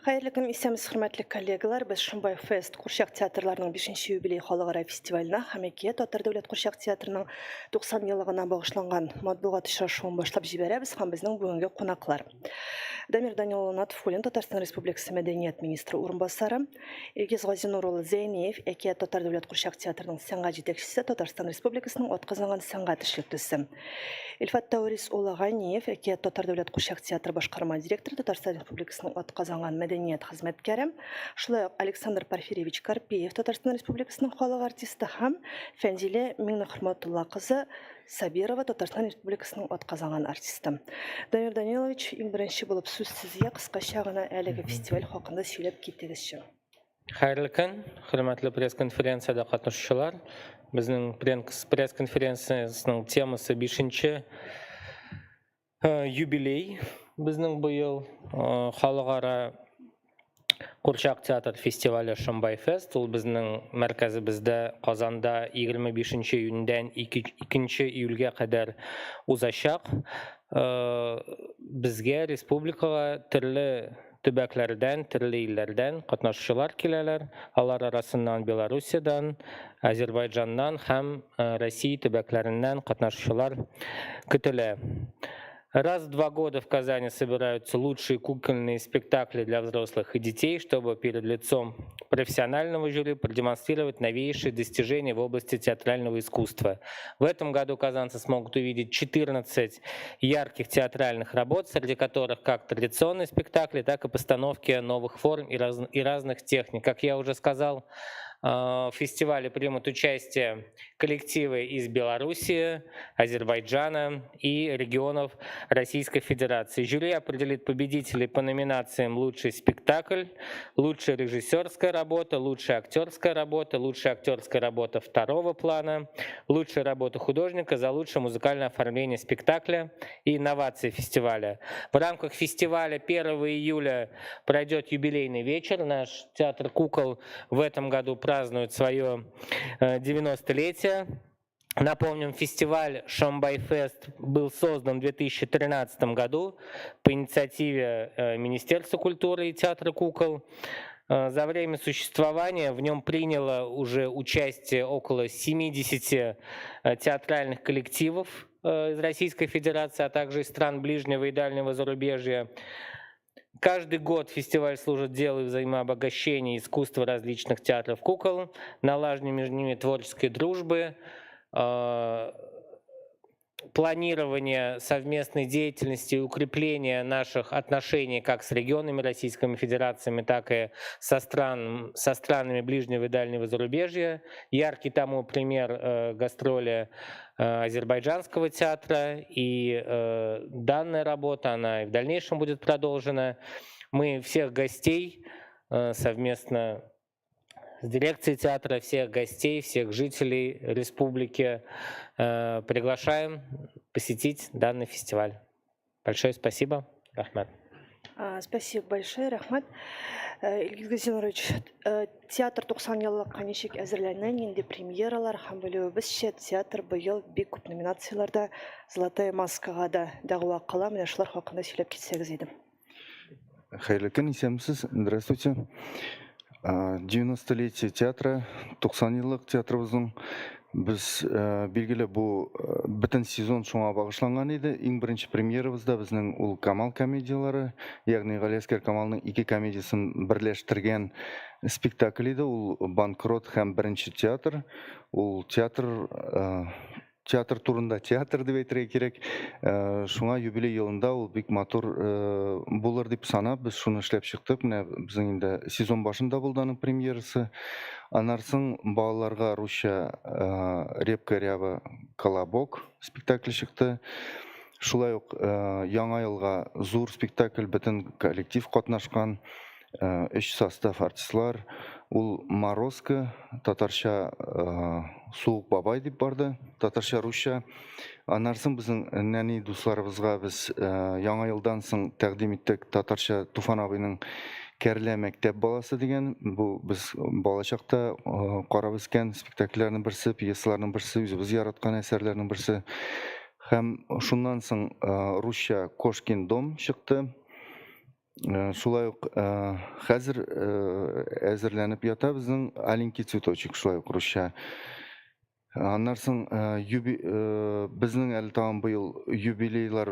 Hayırlı gün, isemiz hürmetli kollegalar. Biz Şunbay Fest Kurşak Teatrlarının 5. юбилей халыкара фестивалына һәм Татар дәүләт Kurşak Театрының 90 еллыгына багышланган матбугат очрашуын башлап җибәрәбез һәм безнең бүгенге кунаклар. Дамир Данил Натфулин, Татарстан Республикасы мәдәният министры урынбасары, Илгиз Газинур улы Зәйнеев, Татар дәүләт Kurşак Театрының сәнгать җитәкчесе, Татарстан Республикасының атказанган сәнгать эшлеклесе. Илфат Таурис улы Ганиев, Татар дәүләт Kurşak Театры башкарма директоры, Татарстан Республикасының атказанган мәдәният хезмәткәре, шулай Александр Порфирьевич Карпеев, Татарстан Республикасының халык артисты һәм Фәнзилә Миңнехөрмәтулла кызы Сабирова, Татарстан Республикасының атказанган артисты. Дамир Данилович, иң беренче булып сүз сезгә кыскача гына әлеге фестиваль хакында сөйләп китегезче. Хайырлы көн, хөрмәтле пресс-конференцияда катнашучылар. Безнең пресс-конференциясының темасы 5-нче юбилей. Безнең быел халыкара Kurşak театр фестивале Шунбай Фест. Ул безнең мәркәзебездә Казанда 25 июньдән 2 июльгә кадәр узачак. Безгә республикага төрле төбәкләрдән, төрле илләрдән катнашучылар киләләр. Алар арасыннан Белоруссиядан, Азербайҗаннан һәм Россия төбәкләреннән катнашучылар көтелә. Раз в 2 года в Казани собираются лучшие кукольные спектакли для взрослых и детей, чтобы перед лицом профессионального жюри продемонстрировать новейшие достижения в области театрального искусства. В этом году казанцы смогут увидеть 14 ярких театральных работ, среди которых как традиционные спектакли, так и постановки новых форм и разных техник. Как я уже сказал, в фестивале примут участие коллективы из Белоруссии, Азербайджана и регионов Российской Федерации. Жюри определит победителей по номинациям «Лучший спектакль», «Лучшая режиссерская работа», «Лучшая актерская работа второго плана», «Лучшая работа художника» за лучшее музыкальное оформление спектакля и инновации фестиваля. В рамках фестиваля 1 июля пройдет юбилейный вечер. Наш театр кукол в этом году празднует свое 90-летие. Напомним, фестиваль Шунбай Фест был создан в 2013 году по инициативе Министерства культуры и театра кукол. За время существования в нем приняло уже участие около 70 театральных коллективов из Российской Федерации, а также из стран ближнего и дальнего зарубежья. Каждый год фестиваль служит делу взаимообогащения искусства различных театров кукол, налаживания между ними творческой дружбы, планирования совместной деятельности и укрепления наших отношений как с регионами Российской Федерации, так и со странами ближнего и дальнего зарубежья. Яркий тому пример гастроли Азербайджанского театра, и данная работа, она и в дальнейшем будет продолжена. Мы всех гостей совместно с дирекцией театра, всех гостей, всех жителей республики приглашаем посетить данный фестиваль. Большое спасибо. Рахмат. Спасибо большое, рахмат. Илгиз Газинурович, театр 90 еллыкка ничек әзерләнә, инде премьералар һәм белүебезчә, театр быел бик күп номинацияларда Золотая маскага да дәгъва кыла. Менә шулар хакында сөйләп китсәгез иде. Хайырлы көн, исәнмесез? Здравствуйте. 90-летие театра, 90 еллык театрыбызның біз белгілі бұл бүтін сезон шуңа бағышланған еді. Ең бірінші премьерабызда біздің ул Камал комедиялары, яғни Галиаскер Камалның 2 комедиясын бірләштірген спектакль еді. Ул Банкрот һәм бірінші театр. Ул театр турында театр деп әйтергә кирәк. Шуңа юбилей елында ул бик матур булыр дип санап, без шуны эшләп чыктык. Менә безнең инде сезон башында булды аның премьерасы. Анарсын балаларга русча Репка ряба колобок спектакль чыкты. Шулай ук яңа елга зур спектакль, бөтен коллектив катнашкан, 3 состав артистлар. Ул Морозко, татарча Суык бабай дип барды, татарча русча. Анарсын безнең нәни дусларыбызга без яңа елдан соң тәкъдим иттек татарча Туфан абыйның Кәрлә мәктәп баласы дигән. Бу без балачакта карап үскән спектакльләрнең берсе, пьесаларның берсе, үзебез яраткан әсәрләрнең берсе. Һәм шуннан соң русча Кошкин дом чыкты. Шулай ук хәзер әзерләнеп ята безнең аленький цветочек, шулай ук русча. Аннан соң безнең әле тагын быел юбилейлар,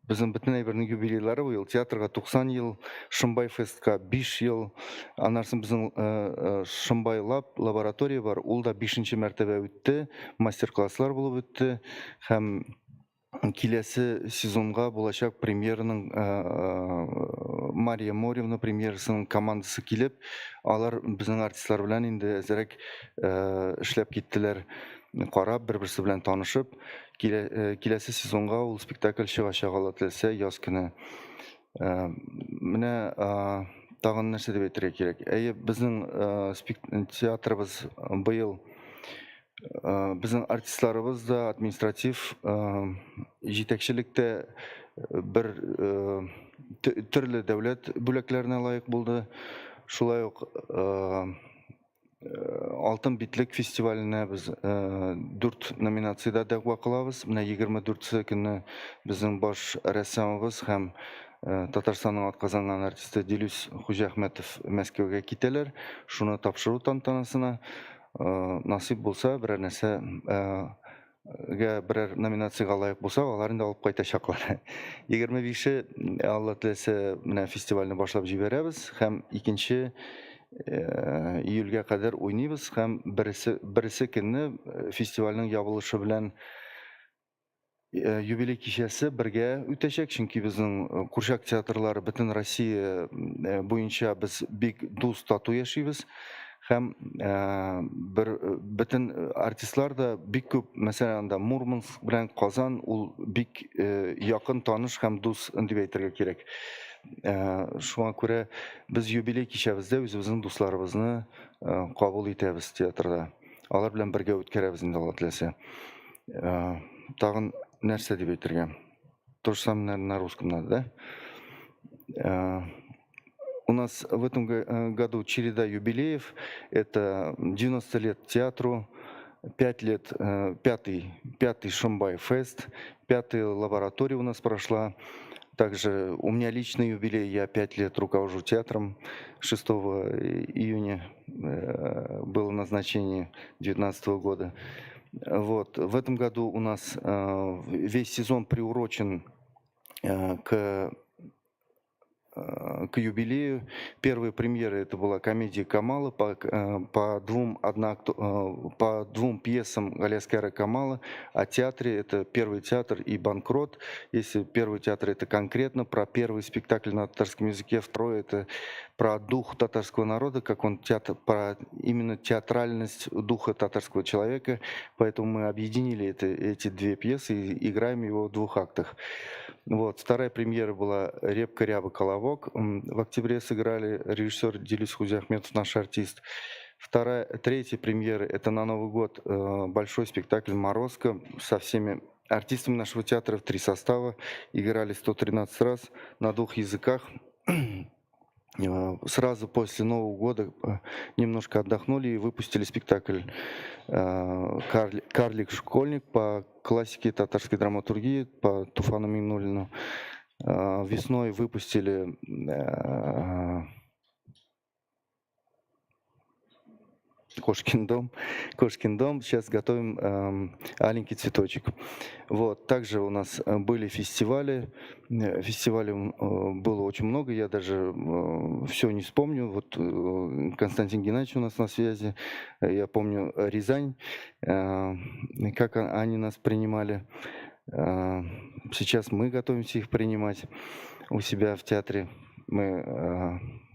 безнең бөтен әйбернең юбилейлары быел. Театрга 90 ел, Шымбай фестка 5 ел. Аннан соң безнең Шымбай лаборатория бар, ул да 5-нче мәртәбә үтте, мастер-класслар булып үтте һәм киләсе сезонга булачак премьераның Мария Моревна премьерасының командасы килеп, алар безнең артистлар белән инде әзрәк эшләп киттеләр. Карап, бер-берсе белән танышып, киләсе сезонга ул спектакль чыгачак, Алла теләсә, яз көне. Менә тагын нәрсә дип әйтергә кирәк. Әйе, безнең театрыбыз быел, безнең артистларыбыз да, административ җитәкчелектә бер төрле дәүләт бүләкләренә лаек булды. Шулай ук Алтын битлек фестиваленә без 4 номинациядә дәгъва кылабыз. Менә 24 көнне безнең баш рәссамыбыз һәм Татарстанның атказанган артисты Дилүс Хуҗахмәтов Мәскәүгә китәләр. Шуны тапшыру тантанасына насыйп булса, берәр нәрсәгә, берәр номинациягә лаек булса, алар инде алып кайтачаклар. 25-е, Алла теләсә, менә фестивальне башлап җибәрәбез һәм 2 июльгә кадәр уйныйбыз һәм берсе көнне фестивальнең ябылышы белән юбилей кичәсе бергә үтәчәк, чөнки безнең Курчак театрлары бөтен Россия буенча без бик дус, тату яшибез һәм бөтен артистлар да бик күп, мәсәлән, Мурманск белән Казан, ул бик якын таныш һәм дус дип әйтергә кирәк. Шуңа күрә без юбилей кичәбездә үзебезнең дусларыбызны кабул итәбез театрда. Алар белән бергә үткәрәбез инде, Алла теләсә. Тагын нәрсә дип әйтергә? То же самое на русском надо, да? У нас в этом году череда юбилеев. Это 90 лет театру, 5 лет, пятый Шымбай фест, 5-я лаборатория у нас прошла. Также у меня личный юбилей, я 5 лет руковожу театром. 6 июня было назначение 2019 года. Вот. В этом году у нас весь сезон приурочен к юбилею. Первые премьеры это была комедия Камала по двум пьесам Галяскара Камала. О театре это Первый театр и Банкрот. Если Первый театр это конкретно про первый спектакль на татарском языке, второй это про дух татарского народа, как он про именно театральность духа татарского человека. Поэтому мы объединили эти две пьесы и играем его в 2 актах. Вот. Вторая премьера была «Репка, ряба, колобок». В октябре сыграли режиссер Дилюс Хузяхметов, наш артист. Третья премьера – это на Новый год большой спектакль «Морозко» со всеми артистами нашего театра в 3 состава. Играли 113 раз на 2 языках. Сразу после Нового года немножко отдохнули и выпустили спектакль «Карлик-школьник» по классике татарской драматургии, по Туфану Миннуллину. Весной выпустили Кошкин дом. Сейчас готовим «Аленький цветочек». Вот. Также у нас были фестивали. Фестивалей было очень много. Я даже все не вспомню. Вот Константин Геннадьевич у нас на связи. Я помню Рязань, как они нас принимали. Сейчас мы готовимся их принимать у себя в театре.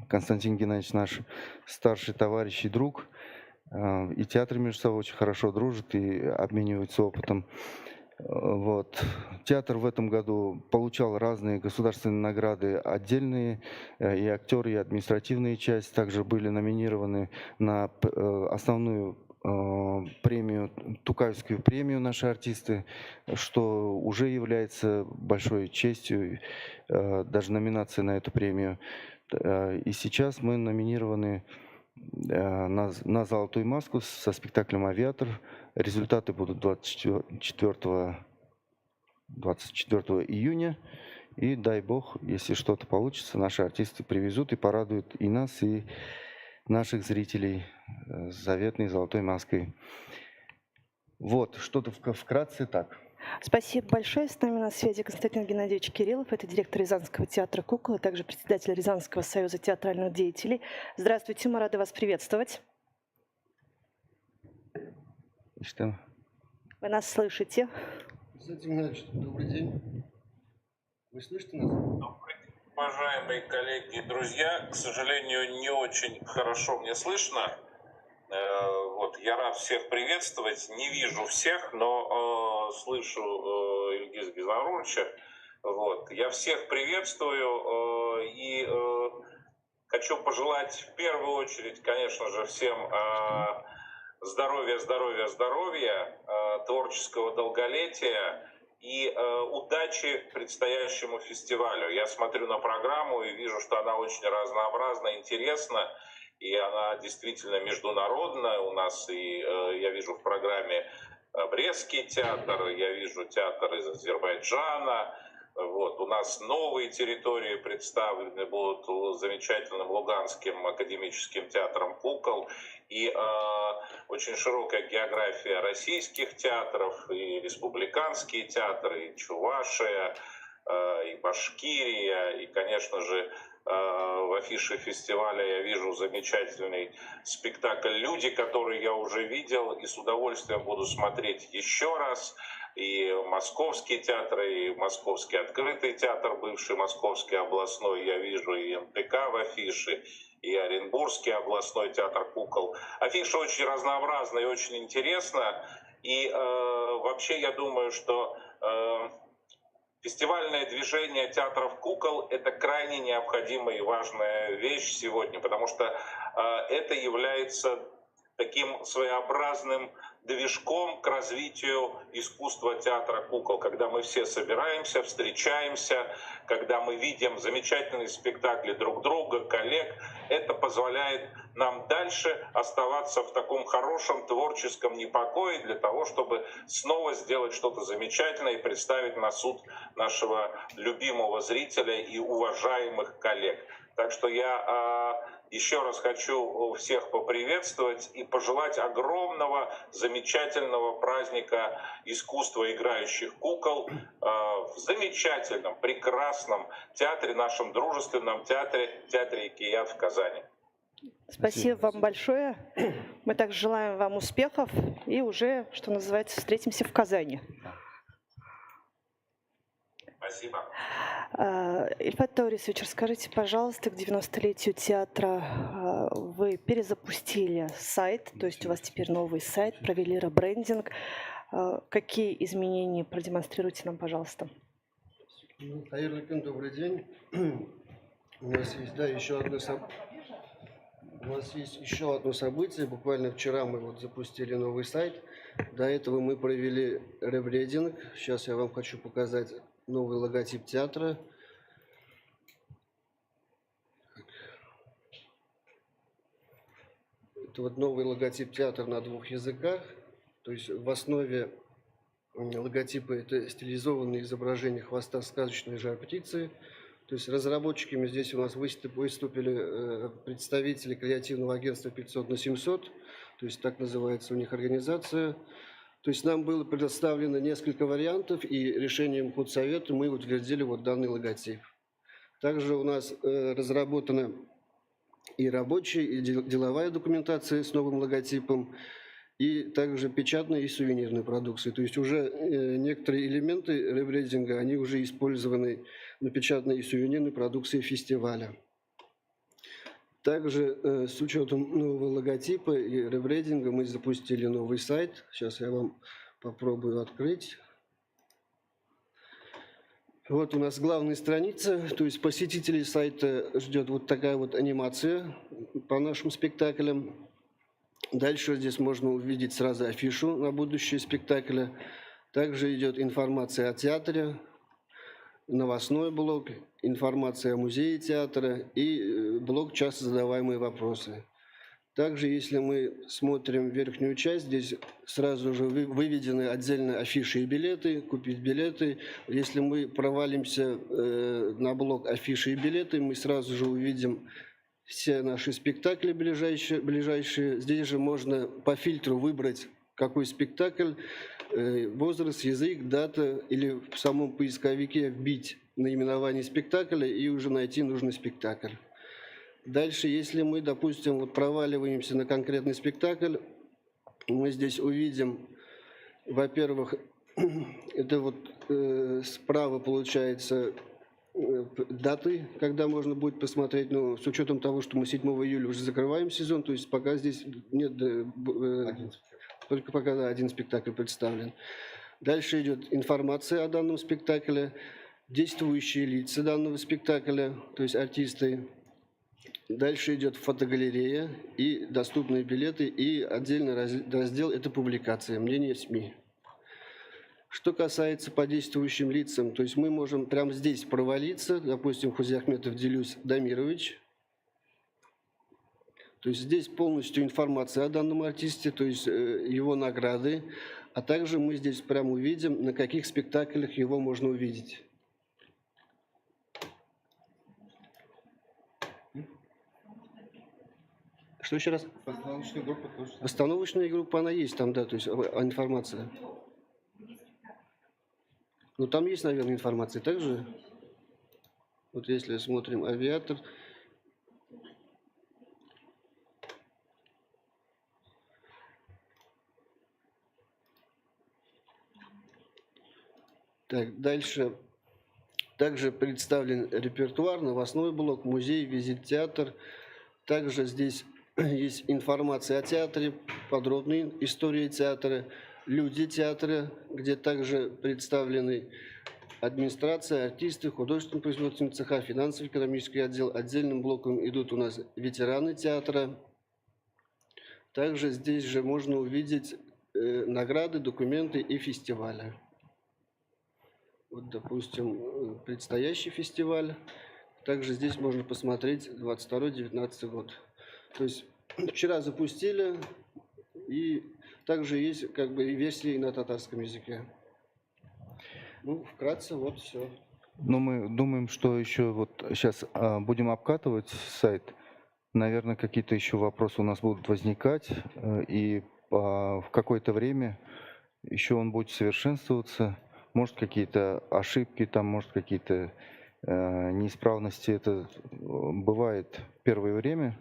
Константин Геннадьевич наш старший товарищ и друг. И театры между собой очень хорошо дружат и обмениваются опытом. Вот. Театр в этом году получал разные государственные награды отдельные, и актеры, и административная часть также были номинированы на основную премию, Тукаевскую премию наши артисты, что уже является большой честью, даже номинация на эту премию. И сейчас мы номинированы на «Золотую маску» со спектаклем «Авиатор». Результаты будут 24 июня. И дай бог, если что-то получится, наши артисты привезут и порадуют и нас, и наших зрителей с заветной золотой маской. Вот, что-то вкратце так. Спасибо большое. С нами на связи Константин Геннадьевич Кириллов, это директор Рязанского театра «Кукол», а также председатель Рязанского союза театральных деятелей. Здравствуйте, мы рады вас приветствовать. Что? Вы нас слышите? Константин Геннадьевич, добрый день. Вы слышите нас? Добрый день, уважаемые коллеги и друзья. К сожалению, не очень хорошо мне слышно. Вот, я рад всех приветствовать. Не вижу всех, но слышу Ильгиза Гизаровича. Вот. Я всех приветствую и хочу пожелать в первую очередь, конечно же, всем здоровья, здоровья, здоровья, творческого долголетия и удачи предстоящему фестивалю. Я смотрю на программу и вижу, что она очень разнообразна, интересна, и она действительно международная. У нас и я вижу в программе Брестский театр, я вижу театр из Азербайджана. Вот. У нас новые территории представлены будут замечательным Луганским академическим театром «Кукол». И очень широкая география российских театров, и республиканские театры, и Чувашия, и Башкирия, и, конечно же, в афише фестиваля я вижу замечательный спектакль «Люди», который я уже видел и с удовольствием буду смотреть еще раз. И московские театры, и Московский открытый театр, бывший Московский областной, я вижу и МТК в афише, и Оренбургский областной театр «Кукол». Афиша очень разнообразна и очень интересна. И вообще я думаю, что фестивальное движение театров «Кукол» — это крайне необходимая и важная вещь сегодня, потому что это является таким своеобразным движком к развитию искусства театра «Кукол», когда мы все собираемся, встречаемся, когда мы видим замечательные спектакли друг друга, коллег. Это позволяет нам дальше оставаться в таком хорошем творческом непокое для того, чтобы снова сделать что-то замечательное и представить на суд нашего любимого зрителя и уважаемых коллег. Так что я еще раз хочу всех поприветствовать и пожелать огромного, замечательного праздника искусства играющих кукол в замечательном, прекрасном театре, нашем дружественном театре, театре Икият в Казани. Спасибо вам большое. Мы также желаем вам успехов и уже, что называется, встретимся в Казани. Спасибо. Ильфат Таурисович, расскажите, пожалуйста, к 90-летию театра вы перезапустили сайт, то есть у вас теперь новый сайт, провели ребрендинг. Какие изменения продемонстрируйте нам, пожалуйста? Таир Лукин, добрый день. У нас есть, да, еще одно событие. Буквально вчера мы вот запустили новый сайт. До этого мы провели ребрендинг. Сейчас я вам хочу показать новый логотип театра. Это вот новый логотип театра на 2 языках. То есть в основе логотипа это стилизованное изображение хвоста сказочной жар-птицы. То есть разработчиками здесь у нас выступили представители креативного агентства 500 на 700. То есть так называется у них организация. То есть нам было предоставлено несколько вариантов, и решением худсовета мы утвердили вот данный логотип. Также у нас разработана и рабочая, и деловая документация с новым логотипом, и также печатная и сувенирная продукция. То есть уже некоторые элементы ребрендинга, они уже использованы на печатной и сувенирной продукции фестиваля. Также с учетом нового логотипа и ребрендинга мы запустили новый сайт. Сейчас я вам попробую открыть. Вот у нас главная страница, то есть посетителей сайта ждет вот такая вот анимация по нашим спектаклям. Дальше здесь можно увидеть сразу афишу на будущее спектакля. Также идет информация о театре, новостной блок, информация о музее театра и блок «Часто задаваемые вопросы». Также, если мы смотрим верхнюю часть, здесь сразу же выведены отдельно афиши и билеты, купить билеты. Если мы провалимся на блок афиши и билеты, мы сразу же увидим все наши спектакли ближайшие. Здесь же можно по фильтру выбрать, какой спектакль, возраст, язык, дата, или в самом поисковике вбить наименование спектакля и уже найти нужный спектакль. Дальше, если мы, допустим, вот проваливаемся на конкретный спектакль, мы здесь увидим, во-первых, это вот справа получается даты, когда можно будет посмотреть, но с учетом того, что мы 7 июля уже закрываем сезон, то есть пока здесь нет, только пока один спектакль представлен. Дальше идет информация о данном спектакле, действующие лица данного спектакля, то есть артисты. Дальше идет фотогалерея и доступные билеты, и отдельный раздел – это публикация, мнение СМИ. Что касается по действующим лицам, то есть мы можем прямо здесь провалиться, допустим, Хузиахметов Делюс Дамирович. То есть здесь полностью информация о данном артисте, то есть его награды, а также мы здесь прямо увидим, на каких спектаклях его можно увидеть. Что еще раз? Постановочная группа тоже. Постановочная группа, она есть там, да, то есть информация. Ну, там есть, наверное, информация. Также, вот если смотрим «Авиатор», так, дальше также представлен репертуар, новостной блок, музей, визит-театр. Также здесь есть информация о театре, подробные истории театра, люди театра, где также представлены администрация, артисты, художественно-производственные цеха, финансово-экономический отдел. Отдельным блоком идут у нас ветераны театра. Также здесь же можно увидеть награды, документы и фестивали. Вот, допустим, предстоящий фестиваль. Также здесь можно посмотреть 22-19 год. То есть вчера запустили, и также есть как бы и версии на татарском языке. Ну, вкратце, вот все. Но мы думаем, что еще вот сейчас будем обкатывать сайт. Наверное, какие-то еще вопросы у нас будут возникать, и в какое-то время еще он будет совершенствоваться. Может, какие-то ошибки, там, может, какие-то неисправности. Это бывает первое время.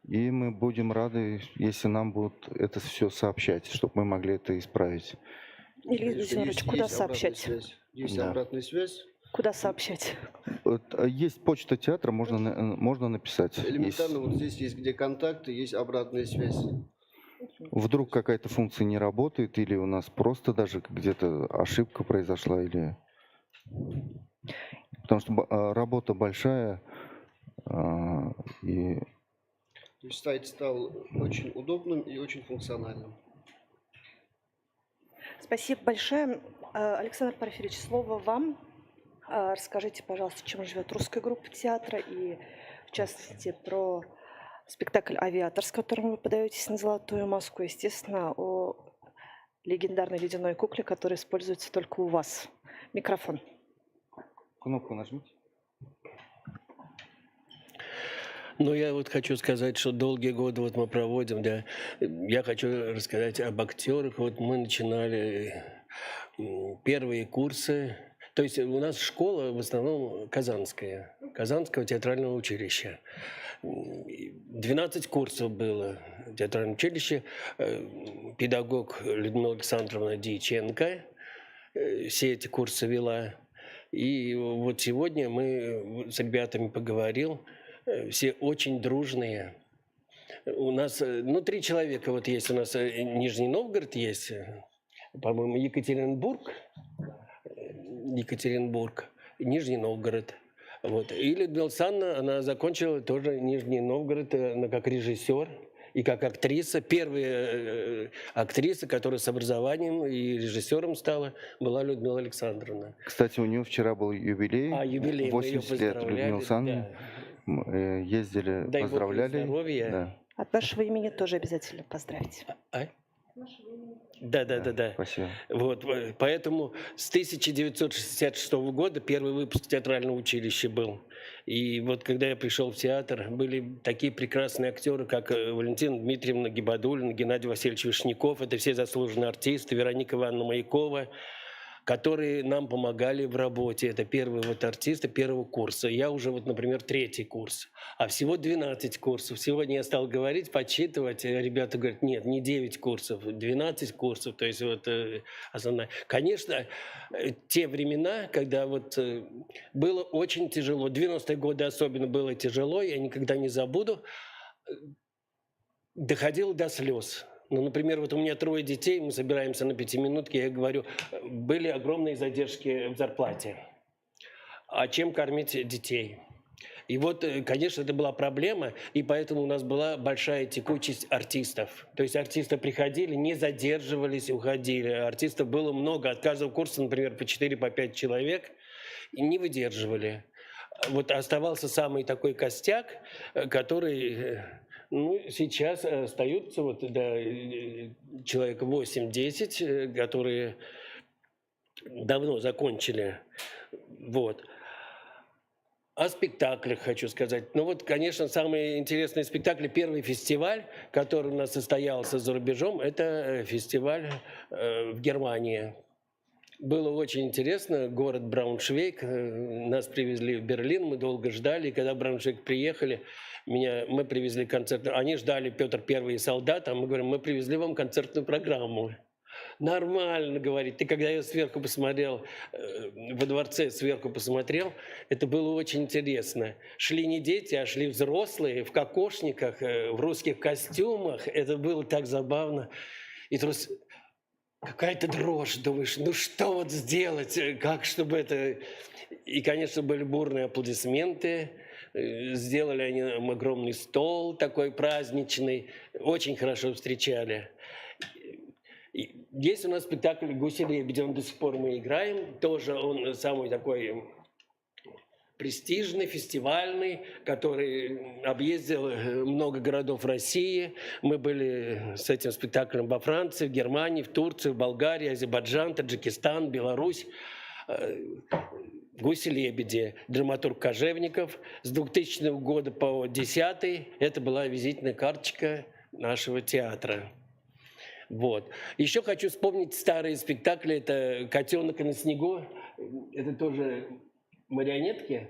И мы будем рады, если нам будут это все сообщать, чтобы мы могли это исправить. Илья Владимирович, куда сообщать? Есть Да. обратная связь. Куда сообщать? Вот, есть почта театра, можно написать. Элементарно, вот здесь есть где контакты, есть обратная связь. Вдруг какая-то функция не работает, или у нас просто даже где-то ошибка произошла, или... Потому что работа большая, и То есть сайт стал очень удобным и очень функциональным. Спасибо большое. Александр Порфирьевич, слово вам. Расскажите, пожалуйста, чем живет русская группа театра и, в частности, про спектакль «Авиатор», с которым вы подаетесь на золотую маску, естественно, о легендарной ледяной кукле, которая используется только у вас. Микрофон. кнопку нажмите. Ну, я вот хочу сказать, что долгие годы вот мы проводим, да. Я хочу рассказать об актерах. Вот мы начинали первые курсы. То есть у нас школа в основном казанская, Казанского театрального училища. 12 курсов было в театральном училище. Педагог Людмила Александровна Дьяченко все эти курсы вела. И вот сегодня мы с ребятами поговорил. Все очень дружные. У нас, 3 человека вот есть. У нас Нижний Новгород есть, по-моему, Екатеринбург, Нижний Новгород. Вот. И Людмила Александровна, она закончила тоже Нижний Новгород, она как режиссер и как актриса. Первая актриса, которая с образованием и режиссером стала, была Людмила Александровна. Кстати, у нее вчера был юбилей, Юбилей, мы ее 80 лет Людмилы поздравляли. Александровны. Да. Мы ездили, Дай Бог ей поздравляли. здоровья. Да. От вашего имени тоже обязательно поздравить. А? Да. Спасибо. Вот, поэтому с 1966 года первый выпуск театрального училища был. И вот когда я пришел в театр, были такие прекрасные актеры, как Валентина Дмитриевна Гибадуллина, Геннадий Васильевич Вишняков, это все заслуженные артисты, Вероника Ивановна Маякова, которые нам помогали в работе. Это первые вот артисты первого курса. Я уже вот, например, 3-й курс. А всего 12 курсов. Сегодня я стал говорить, подсчитывать. Ребята говорят, нет, не 9 курсов, 12 курсов. То есть вот основная. Конечно, те времена, когда вот было очень тяжело. 90-е годы особенно было тяжело, я никогда не забуду. Доходило до слез. Ну, например, вот у меня 3 детей, мы собираемся на 5-минутке, я говорю, были огромные задержки в зарплате. А чем кормить детей? И вот, конечно, это была проблема, и поэтому у нас была большая текучесть артистов. То есть артисты приходили, не задерживались, уходили. Артистов было много, от каждого курса, например, по 4-5 человек, и не выдерживали. Вот оставался самый такой костяк, который... Ну, сейчас остаются вот, да, человек 8-10, которые давно закончили. Вот. О спектаклях хочу сказать. Ну вот, конечно, самые интересные спектакли. Первый фестиваль, который у нас состоялся за рубежом, это фестиваль в Германии. Было очень интересно. Город Брауншвейг. Нас привезли в Берлин, мы долго ждали. И когда в Брауншвейг приехали, мы привезли концерт. Они ждали Петр I и солдат, а мы говорим, мы привезли вам концертную программу. Нормально, говорит. И когда я сверху посмотрел, во дворце сверху посмотрел, это было очень интересно. Шли не дети, а шли взрослые в кокошниках, в русских костюмах. Это было так забавно. И какая-то дрожь, думаешь, ну что вот сделать, как чтобы это... И, конечно, были бурные аплодисменты. Сделали они нам огромный стол такой праздничный. Очень хорошо встречали. И есть у нас спектакль «Гуси-лебеди», он до сих пор мы играем. Тоже он самый такой престижный, фестивальный, который объездил много городов России. Мы были с этим спектаклем во Франции, в Германии, в Турции, в Болгарии, Азербайджан, Таджикистан, Беларусь. «Гуси-лебеди», драматург Кожевников. С 2000 года по 2010 это была визитная карточка нашего театра. Вот. Еще хочу вспомнить старые спектакли. Это «Котенок на снегу». Это тоже марионетки.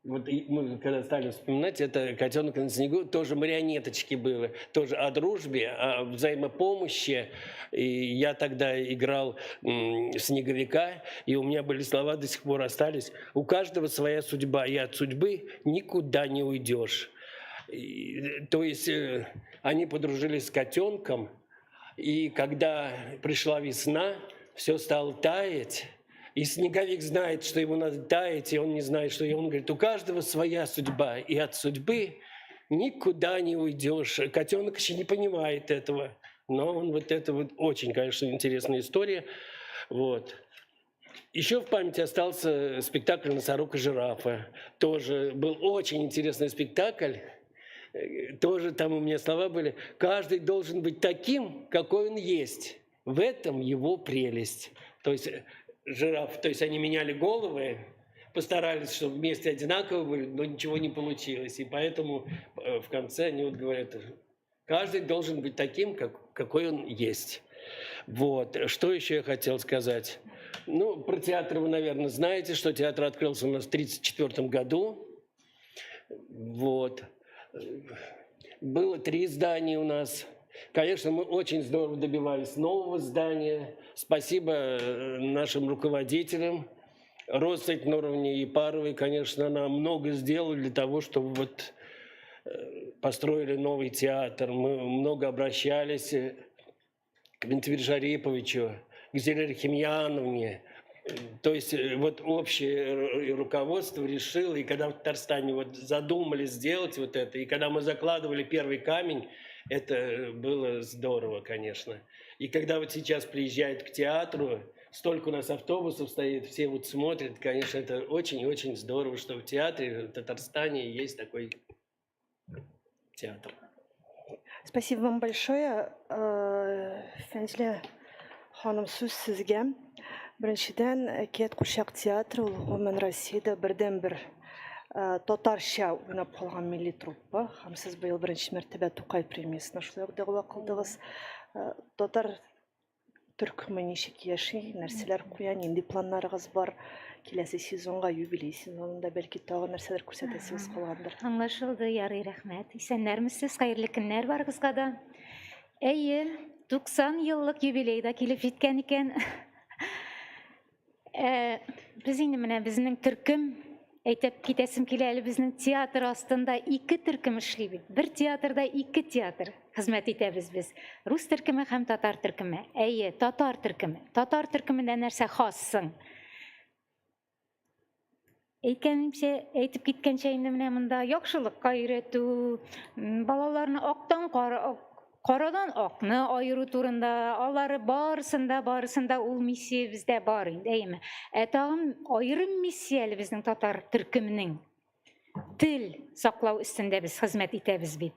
Вот мы когда стали вспоминать, это «Котенок на снегу», тоже марионеточки были, тоже о дружбе, о взаимопомощи. И я тогда играл снеговика, и у меня были слова, до сих пор остались. У каждого своя судьба, и от судьбы никуда не уйдешь. То есть они подружились с котенком, и когда пришла весна, все стало таять. И снеговик знает, что ему надо таять, и он не знает, что... И он говорит, у каждого своя судьба, и от судьбы никуда не уйдешь. Котенок еще не понимает этого, но он вот это вот очень, конечно, интересная история. Вот. Еще в памяти остался спектакль «Носорог и жирафа». Тоже был очень интересный спектакль. Тоже там у меня слова были. Каждый должен быть таким, какой он есть. В этом его прелесть. То есть... жираф, то есть они меняли головы, постарались, чтобы вместе одинаково были, но ничего не получилось. И поэтому в конце они вот говорят, каждый должен быть таким, какой он есть. Вот. Что еще я хотел сказать? Ну, про театр вы, наверное, знаете, что театр открылся у нас в 1934 году. Вот. Было 3 здания у нас. Конечно, мы очень здорово добивались нового здания. Спасибо нашим руководителям. Россыть на уровне Епаровой, конечно, она много сделала для того, чтобы вот построили новый театр. Мы много обращались к Бентвир Шариповичу, к Зелере Химьяновне. То есть вот общее руководство решило, и когда в Татарстане вот задумали сделать вот это, и когда мы закладывали первый камень, это было здорово, конечно. И когда вот сейчас приезжают к театру, столько у нас автобусов стоит, все вот смотрят, конечно, это очень-очень здорово, что в театре, в Татарстане есть такой театр. Спасибо вам большое. Фәнзилә ханым, сүз сезгә. Беренчедән, әкият Курчак театры ул гомумән Россиядә бердән-бер татарча уйнап калган милли труппа. Һәм сез быел беренче мәртәбә Тукай премиясына шулай ук дәгъва кылдыгыз. Татар төркеме ничек яши, нәрсәләр куя, нинди планнарыгыз бар? Киләсе сезонга, юбилей сезонында бәлки тагын нәрсәләр күрсәтәсегез калгандыр. Аңлашылды, ярый, рәхмәт. Исәннәрмесез, хәерле көннәр барыгызга да. Әйе, 90 еллык юбилейда килеп җиткән икән. Без инде менә безнең төркем, әйтеп китәсем килә, әле безнең театр астында 2 төркем эшли бит. Бер театрда 2 театр хезмәт итәбез без. Рус төркеме һәм татар төркеме. Әйе, татар төркеме. Татар төркемендә нәрсә хассың? Әйткәнемчә, әйтеп киткәнчә инде менә монда яхшылыкка өйрәтү, балаларны карадан акны айыру турында, алары барысында ул миссия бездә бар инде, әйеме. Тагын аерым миссия әле безнең татар төркеменең. Тел саклау өстендә без хезмәт итәбез бит.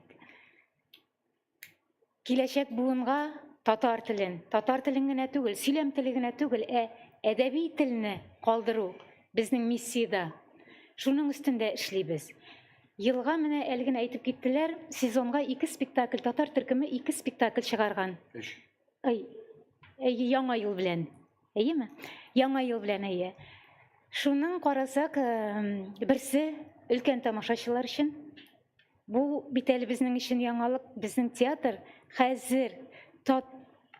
Киләчәк буынга татар телен генә түгел, сөйләм теле генә түгел, әдәби телне калдыру безнең миссияда. Шуның өстендә эшлибез. Елга менә әлген әйтеп киттеләр, сезонга 2 спектакль, татар төркеме 2 спектакль чыгарган. Яңа ел белән. Әйеме? Яңа ел белән, әйе. Шуның карасак, берсе өлкән тамашачылар өчен. Бу бит әле безнең өчен яңалык, безнең театр хәзер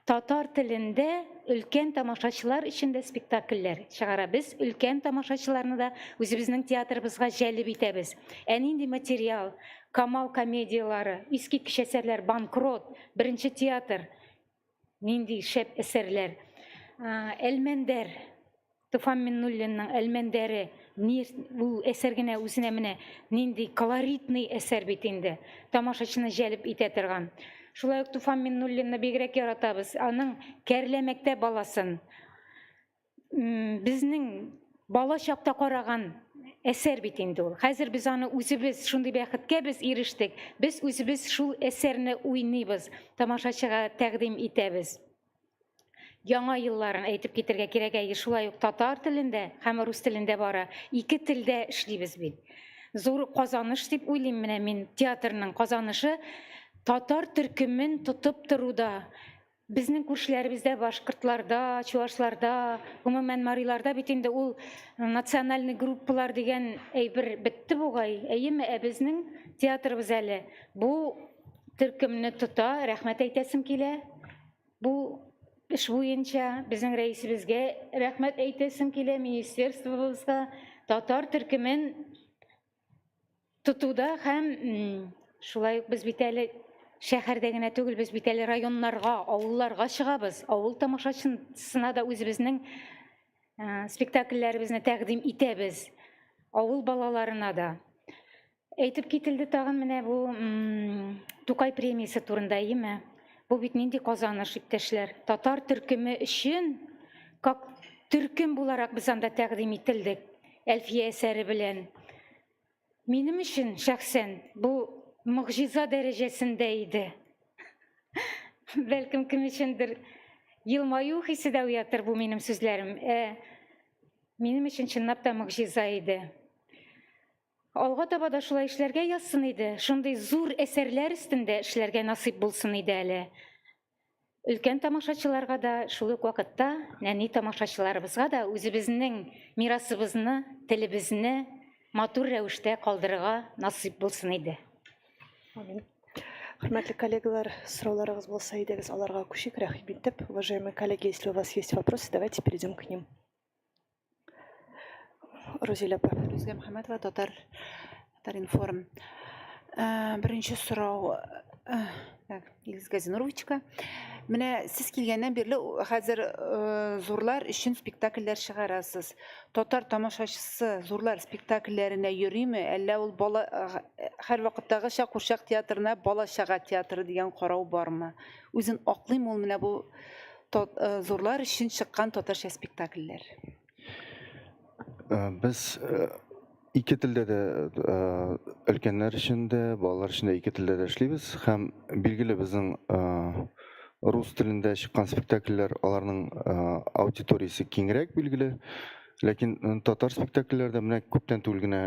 татар телендә өлкән тамашачылар өчен дә спектакльләр чыгара. Без өлкән тамашачыларны да үзебезнең театрыбызга җәлеп итәбез. Нинди материал, Камал комедиялары, искиткеч әсәрләр, Банкрот, беренче театр, нинди шәп әсәрләр. Әлмәндәр, Туфан Миннуллинның Әлмәндәре, бу әсәр генә үзенә менә нинди колоритный әсәр бит инде. Тамашачыны җәлеп итә торган. Шулай ук Туфан Миннуллинны бигрәк яратабыз. Аның Кәрләмәктә баласын. Безнең бала чакта караган әсәр бит инде ул. Хәзер без аны үзебез шундый бәхеткә без ирештек. Без үзебез шул әсәрне уйныйбыз, тамашачыга тәкъдим итәбез. Яңа елларын әйтеп китергә кирәк, шулай ук татар телендә һәм рус телендә бара. 2 телдә эшлибез бит. Зур казаныш дип уйлыйм менә мин театрның казанышы. Татар төркемен тотып торуда, безнең күршеләребездә, башкортларда, чуашларда, гомумән мариларда бит инде ул национальный группалар дигән әйбер бетте бугай. Әйеме, безнең театрыбыз әле бу төркемне тота, рәхмәт әйтәсем килә. Бу эш буенча безнең рәисебезгә рәхмәт әйтәсем килә, министерствобызга, татар төркемен тотуда һәм шулай ук без бит әле шәһәрдә генә түгел, без бит әле районнарга, авылларга чыгабыз. Авыл тамашачысына да үзебезнең спектакльләребезне тәкъдим итәбез. Авыл балаларына да. Әйтеп кителде тагын менә бу Тукай премиясе турында, әйеме? Бу бит нинди казаныш, иптәшләр. Татар төркеме өчен, как төркем буларак без анда тәкъдим ителдек, Әлфия әсәре белән. Минем өчен шәхсән бу мөгъҗиза дәрәҗәсендә иде. Бәлкем кем өчендер елмаю хисе дә уятыр бу минем сүзләрем. Минем өчен чынлап та мөгъҗиза иде. Алга таба да шулай эшләргә язсын иде. Шундый зур әсәрләр өстендә эшләргә насыйп булсын иде әле. Өлкән тамашачыларга да шул ук вакытта, нәни тамашачыларыбызга да үзебезнең мирасыбызны, телебезне матур рәвештә калдырырга насыйп булсын иде. Хөрмәтле коллегалар, сорауларыгыз булса, идегез аларга күчик. Рәхим итеп, уважаемые коллеги, если у вас есть вопросы, давайте перейдем к ним. Розиля апа. Рүзгә Мөхәммәтова, Татар-Информ. Беренче сорау, Илгиз Газинуровичка. Менә сез килгәннән бирле хәзер зурлар өчен спектакльләр чыгарасыз. Татар тамашачысы зурлар спектакльләренә йөриме, әллә ул һәр вакыттагыча Курчак театрына бала-чага театры дигән карау бармы? Үзен аклыйм ул менә бу зурлар өчен чыккан татарча спектакльләр. Без ике телдә дә өлкәннәр өчен дә, балалар өчен дә ике телдә дә эшлибез һәм билгеле безнең рус телендә чыккан спектакльләр аларның аудиториясе киңрәк билгеле. Ләкин татар спектакльләрдә менә күптән түгел генә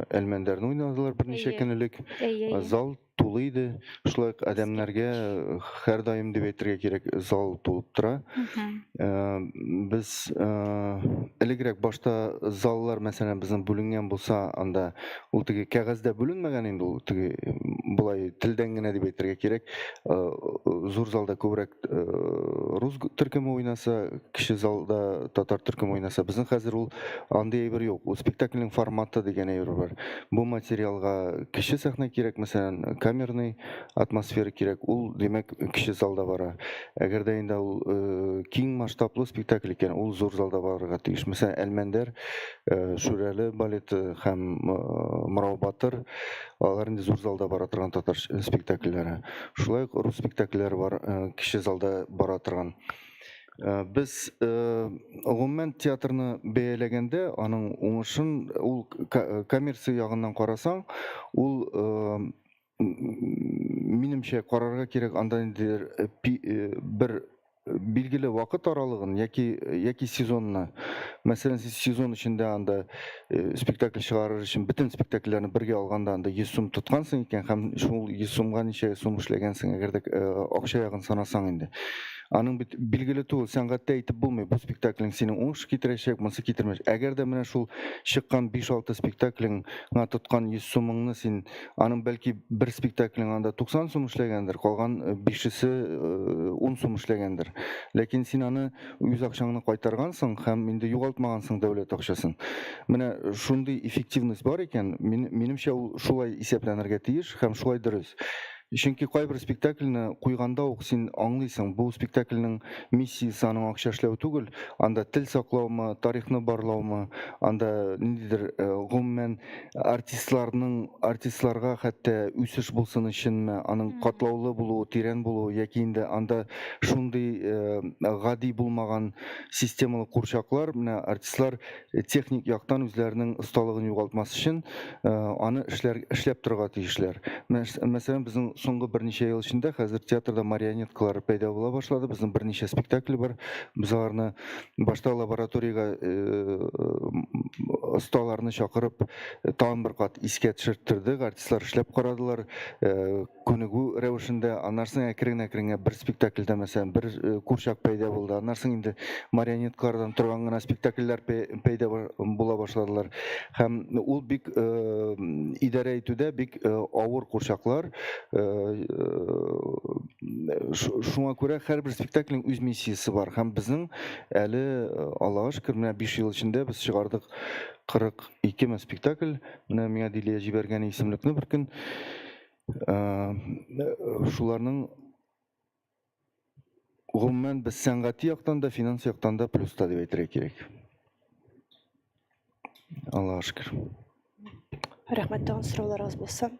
Әлмәндәрне уйнадылар берничә Әйе. көн элек. Әйе. Зал тулы иде. Шулай ук адәмнәргә һәр даим дип әйтергә кирәк, зал тулып тора. Без элегрәк башта заллар мәсәлән безнең бүленгән булса, анда ул теге кәгазьдә бүленмәгән инде, ул теге булай телдән генә дип әйтергә кирәк. Зур залда күбрәк рус төркеме уйнаса, кече залда татар төркеме уйнаса, безнең хәзер ул андый әйбер юк. Ул спектакльнең форматы дигән әйбер бар. Бу материалга кече сәхнә кирәк, мәсәлән, камерный атмосфера кирәк. Ул димәк кече залда бара. Әгәр дә инде ул киң масштаблы спектакль икән, ул зур залда барырга тиеш. Мәсәлән, Әлмәндәр, Шүрәле балеты һәм Морау Батыр, алар инде зур залда бара торган татар спектакльләре. Шулай ук рус спектакльләре бар, кече залда бара торган. Без гомумән театрны бәяләгәндә, аның уңышын ул коммерция ягыннан карасаң, ул минемчә карарга кирәк анда инде бер билгеле вакыт аралыгын яки сезонны. Мәсәлән, сезон эчендә анда спектакль чыгарыр өчен бөтен спектакльләрне бергә алганда анда 100 сум тоткансың икән һәм шул 100 сумга ничә сум эшләгәнсең, әгәр дә акча ягын санасаң инде. Аның бит билгеле түгел, сәнгатьтә әйтеп булмый, бу спектакльң синең уңыш китерәчәк, монсы китермәс. Әгәр дә менә шул чыккан 5-6 спектакльңа тоткан 100 сумыңны син, аның бәлки бер спектакльң анда 90 сум эшләгәндер, калган 5-се 10 сум эшләгәндер. Ләкин син аны үз акчаңны кайтаргансың һәм инде югалтмагансың дәүләт акчасын. Менә шундый эффективность бар икән, минемчә ул шулай исәпләнергә тиеш һәм шулай дөрес. Чөнки кайбер спектакльне куйганда ук син аңлыйсың, бу спектакльнең миссиясе аның акча эшләү түгел, анда тел саклаумы, тарихны барлаумы, анда ниндидер гомумән артистларга хәтта үсеш булсын өченме, аның катлаулы булуы, тирән булуы, яки инде анда шундый гади булмаган системалы курчаклар, менә артистлар техник яктан үзләренең осталыгын югалтмас өчен аны эшләп торырга тиешләр. Мәсәлән, безнең соңгы берничә ел эчендә хәзер театрда марионеткалар пайда була башлады. Безнең берничә спектакль бар. Без аларны башта лабораториягә осталарны чакырып, тагын бер кат искә төшерттирдек. Артистлар эшләп карадылар. Күнегү рәвешендә, аннан әкрен-әкрен бер спектакльдә мәсәлән бер курчак пайда булды. Аннан инде марионеткалардан торган гына спектакльләр пайда була башладылар. Һәм ул бик идарә итүдә бик авыр курчаклар. Шуңа күрә һәрбер спектакльнең үз миссиясе бар. Һәм безнең әле Аллага шөкер, менә 5 ел эчендә без чыгардык 42 спектакль. Менә миңа Дилия җибәргән исемлекне бер көн. Шуларның гомумән без сәнгати яктан да, финанс яктан да плюста дип әйтергә кирәк. Аллага шөкер. Рәхмәт, тагын сорауларыгыз булса.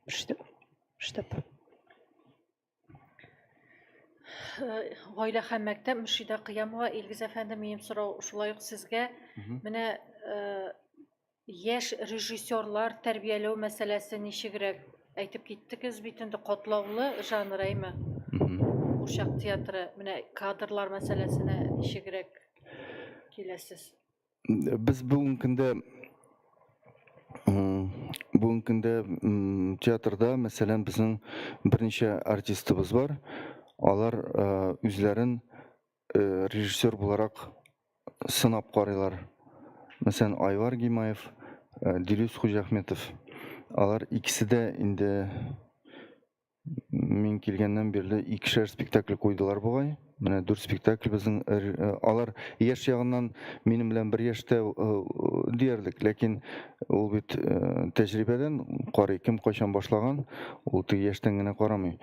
Штаб. Гаилә һәм мәктәп Мөршидә Кыямова, Илгиз әфәнде, минем сорау шулай ук сезгә. Менә яшь режиссерлар тәрбияләү мәсьәләсе ничегрәк әйтеп киттегез бит инде, катлаулы жанр әйме? Курчак театры, менә кадрлар мәсьәләсенә ничегрәк киләсез? Без бүгенге көндә театрда мәсәлән безнең берничә артистыбыз бар. Алар үзләрен режиссер буларак сынап карыйлар. Мәсәлән, Айвар Гимаев, Дилүс Хуҗахметов. Алар икесе дә инде мин килгәннән бирле 2 спектакль куйдылар бугай. Менә 4 спектакль безнең алар яшь ягыннан минем белән бер яшьтә диярлек, ләкин ул бит тәҗрибәдән карый, кем кайчан башлаган, ул теге яшьтән генә карамый.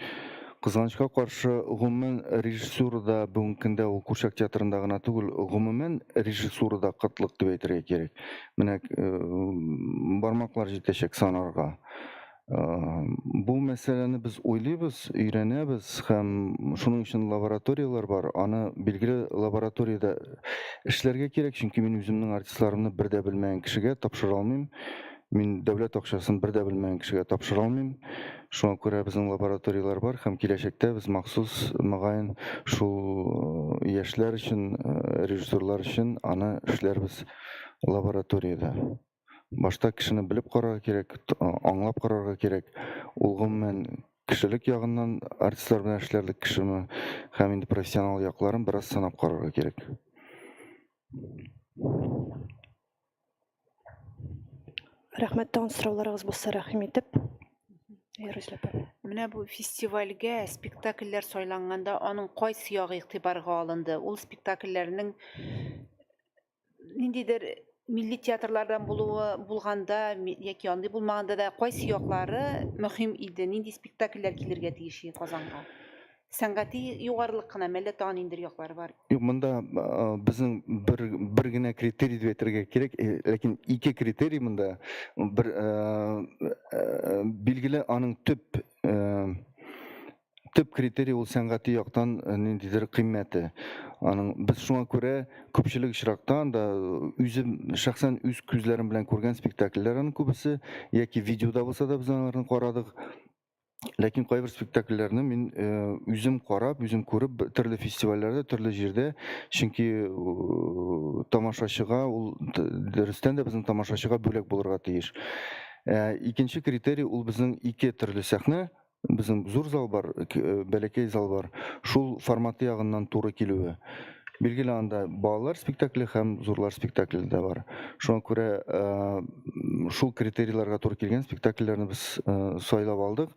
Кызганычка каршы, гомумән режиссурада бүгенге көндә ул Курчак театрында гына түгел, гомумән режиссурада кытлык дип әйтергә кирәк. Менә бармаклар җитәчәк санарга. Бу мәсьәләне без уйлыйбыз, өйрәнәбез һәм шуның өчен лабораториялар бар. Аны билгеле лабораториядә эшләргә кирәк, чөнки мин үземнең артистларымны бер дә белмәгән кешегә тапшыра алмыйм. Мин дәүләт акчасын бер дә белмәгән кешегә тапшыра алмыйм. Шуңа күрә безнең лабораториялар бар һәм киләчәктә без махсус мөгаен шул яшьләр өчен, режиссерлар өчен аны эшләрбез лабораториядә. Башта кешене белеп карарга кирәк, аңлап карарга кирәк. Ул гомумән кешелек ягыннан артистлар белән эшләрлек кешеме һәм инде профессионал якларын бераз санап карарга кирәк. Рәхмәт, тагын сорауларыгыз булса, рәхим итеп. Рөзләп. Менә бу фестивальгә спектакльләр сайланганда аның кайсы ягы игътибарга алынды? Ул спектакльләрнең ниндидер милли театрлардан булганда яки андый булмаганда да кайсы яклары мөһим иде? Нинди спектакльләр килергә тиеш Казанга? Сәнгати югарылык кына, әллә тагын ниндидер яклары бар? Юк, монда безнең бер генә критерий дип әйтергә кирәк, ләкин ике критерий монда. Бер билгеле аның төп критерий ул сәнгати яктан ниндидер кыйммәте. Аның без шуңа күрә күпчелек очракта да үзем шәхсән үз күзләрем белән күргән спектакльләр аның күбесе яки видеода булса да без аларны карадык. Ләкин кайбер спектакльләрне мин үзем карап, үзем күреп төрле фестивальләрдә, төрле җирдә, чөнки тамашачыга ул дөрестән дә безнең тамашачыга бүләк булырга тиеш. Икенче критерий ул безнең ике төрле сәхнә, безнең зур зал бар, бәләкәй зал бар. Шул форматы ягыннан туры килүе. Билгеле анда балалар спектакле һәм зурлар спектакле дә бар. Шуңа күрә шул критерийларга туры килгән спектакльләрне без сайлап алдык.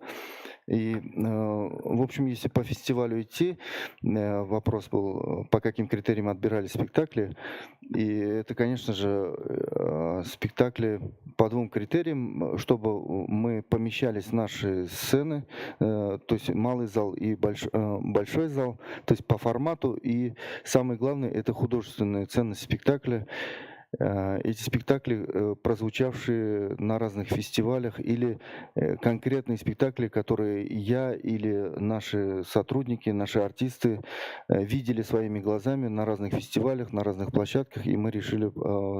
И, в общем, если по фестивалю идти, вопрос был, по каким критериям отбирали спектакли. И это, конечно же, спектакли по двум критериям, чтобы мы помещались в наши сцены, то есть малый зал и большой зал, то есть по формату. И самое главное, это художественная ценность спектакля. Эти спектакли, прозвучавшие на разных фестивалях, или конкретные спектакли, которые я или наши сотрудники, наши артисты видели своими глазами на разных фестивалях, на разных площадках, и мы решили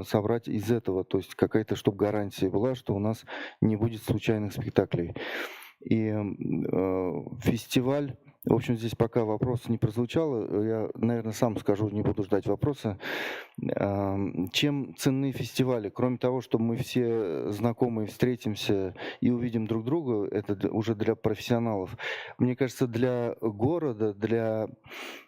собрать из этого, то есть какая-то, чтобы гарантия была, что у нас не будет случайных спектаклей. И фестиваль, в общем, здесь пока вопрос не прозвучал, я, наверное, сам скажу, не буду ждать вопроса. Чем ценны фестивали? Кроме того, что мы все знакомые встретимся и увидим друг друга, это уже для профессионалов. Мне кажется, для города, для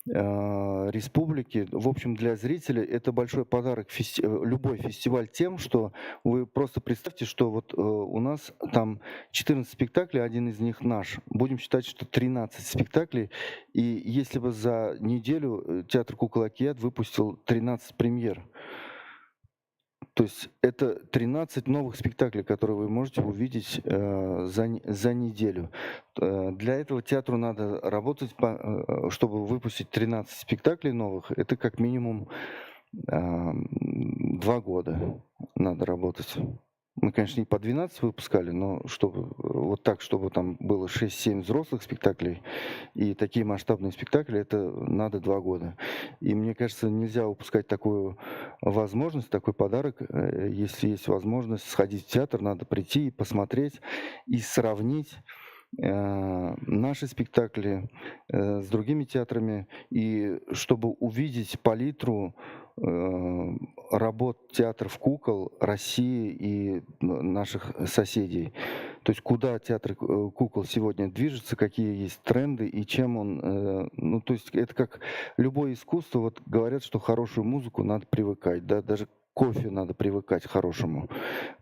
республики, в общем, для зрителей это большой подарок. Любой фестиваль тем, что вы просто представьте, что вот у нас там 14 спектаклей, один из них наш. Будем считать, что 13 спектаклей. И если бы за неделю театр «Кукол Океан» выпустил 13 премьер, то есть это 13 новых спектаклей, которые вы можете увидеть за неделю. Для этого театру надо работать, чтобы выпустить 13 спектаклей новых. Это как минимум 2 года надо работать. Мы, конечно, не по 12 выпускали, но чтобы вот так, чтобы там было 6-7 взрослых спектаклей и такие масштабные спектакли, это надо 2 года. И мне кажется, нельзя упускать такую возможность, такой подарок. Если есть возможность сходить в театр, надо прийти и посмотреть, и сравнить наши спектакли с другими театрами, и чтобы увидеть палитру работ театров кукол России и наших соседей. То есть куда театр кукол сегодня движется, какие есть тренды и чем он... Ну, то есть это как любое искусство. Вот говорят, что хорошую музыку надо привыкать, да, даже к кофе надо привыкать к хорошему.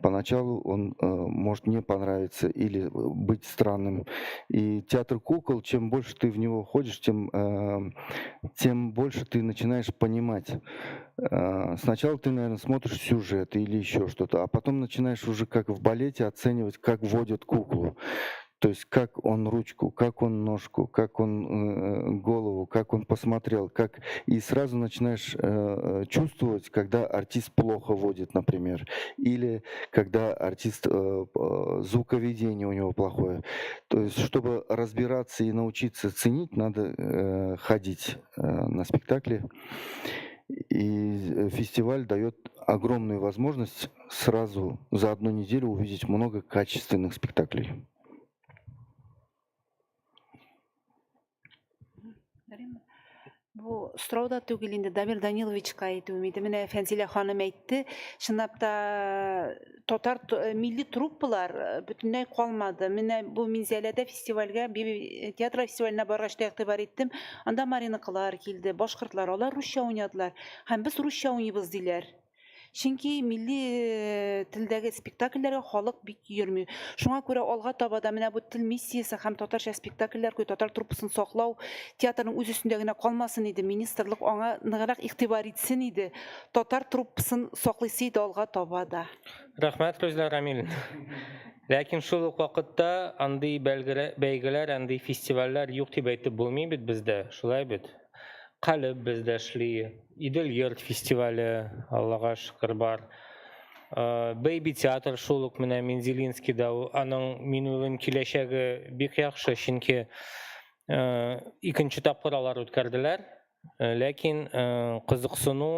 Поначалу он может не понравиться или быть странным. И театр кукол, чем больше ты в него ходишь, тем больше ты начинаешь понимать. Сначала ты, наверное, смотришь сюжет или еще что-то, а потом начинаешь уже как в балете оценивать, как вводят куклу. То есть как он ручку, как он ножку, как он голову, как он посмотрел, как и сразу начинаешь чувствовать, когда артист плохо водит, например, или когда артист звуковедение у него плохое. То есть, чтобы разбираться и научиться ценить, надо ходить на спектакли. И фестиваль дает огромную возможность сразу за одну неделю увидеть много качественных спектаклей. Bu Strawda tügülinde Damir Danilovичка айтып ümidi. Mine Fenzile hanım aytdı. Şınap da milli truppalar bütünlüğü kalmadı. Mine bu Minzelede festivalga, bir tiyatro festivaline barışta iktibar ettim. Anda Marinikalar kildi, Başkırtlar, onlar Rusya oynadılar. Hem biz Rusya oynayız diler. Çünkü milli tildagi spektakllarga xalq bik yürmüyor. Şuna göre alğa tabada mine bu til missiyasi hem tatarcha spektakllar koy tatar truppaсын saqlaw teatrның öz üstündəginə qalmasın idi. Ministerlik ona nığıraq iktibar etsin idi. Tatar truppaсын saqlaysaydı alğa tabada. Rahmat Gözler Ramil. Lakin şol uq vaqtda andi beygeler, andi festivaller yo'q deb aytib bo'lmaydi bizda. Şulay bit. Qalib bizda ishli. İdil Yurt festivali Allohga shukr bor. Baby teatr şoluq mine Menzelinskiyda aның minulun kileshagi bek yaxshi, chunki ikkinchi taqdir alар o'tkazdilar. Lakin qiziqsinu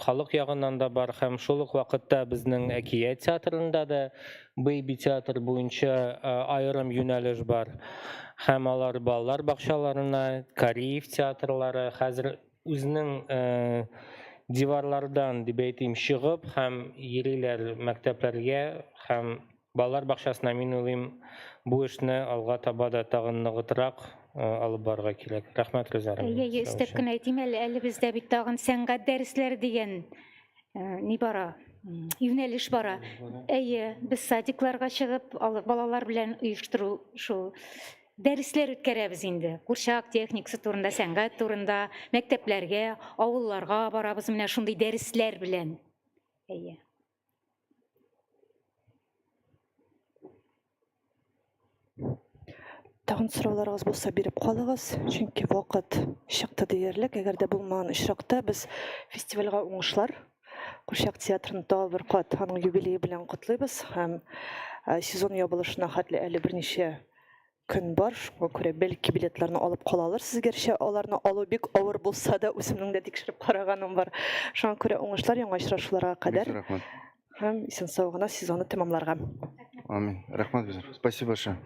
xalq yog'idan da bor ham şoluq vaqtda bizning Akiyat teatrında da Baby teatr bo'yicha ayrim yo'nalish bor. Ham alар ballar baqshalarına, Kariyev teatrlari hozir o'zining divarlardan deb aytayım chiqib, ham yerilar maktablarga, ham ballar baqshasına men o'ylayman bu ishni olg'a tabada tag'in nig'itroq olib borga kerak. Rahmat Ro'zarim. Üstepkin aytayım, әлі бізде биттағын сәнғат дәрістері деген не бара, юнәліш бара. Біз садикларға шығып, балалар білән ұйыштыру шул дәріслер өткәрәбез инде. Курчак техникасы турында, сәнгать турында, мәктәпләргә, авылларга барабыз менә шундый дәресләр белән. Тагын сорауларыгыз булса биреп калыгыз, чөнки вакыт чыкты диярлек. Әгәр дә булмаган очракта без фестивальгә уңышлар, Курчак театрын тагы бер кат аның юбилее белән котлыйбыз һәм сезон ябылышына хәтле әле берничә көн бар. Шуңа күрә бәлки билетларны алып калалар. Сезгәрчә аларны алу бик авыр булса да үземнең дә тикшереп караганым бар. Шуңа күрә уңышлар яңа очрашуларга кадәр һәм исән сау гына сезонны тәмамларга. Амин. Рахмат. Спасибо большое.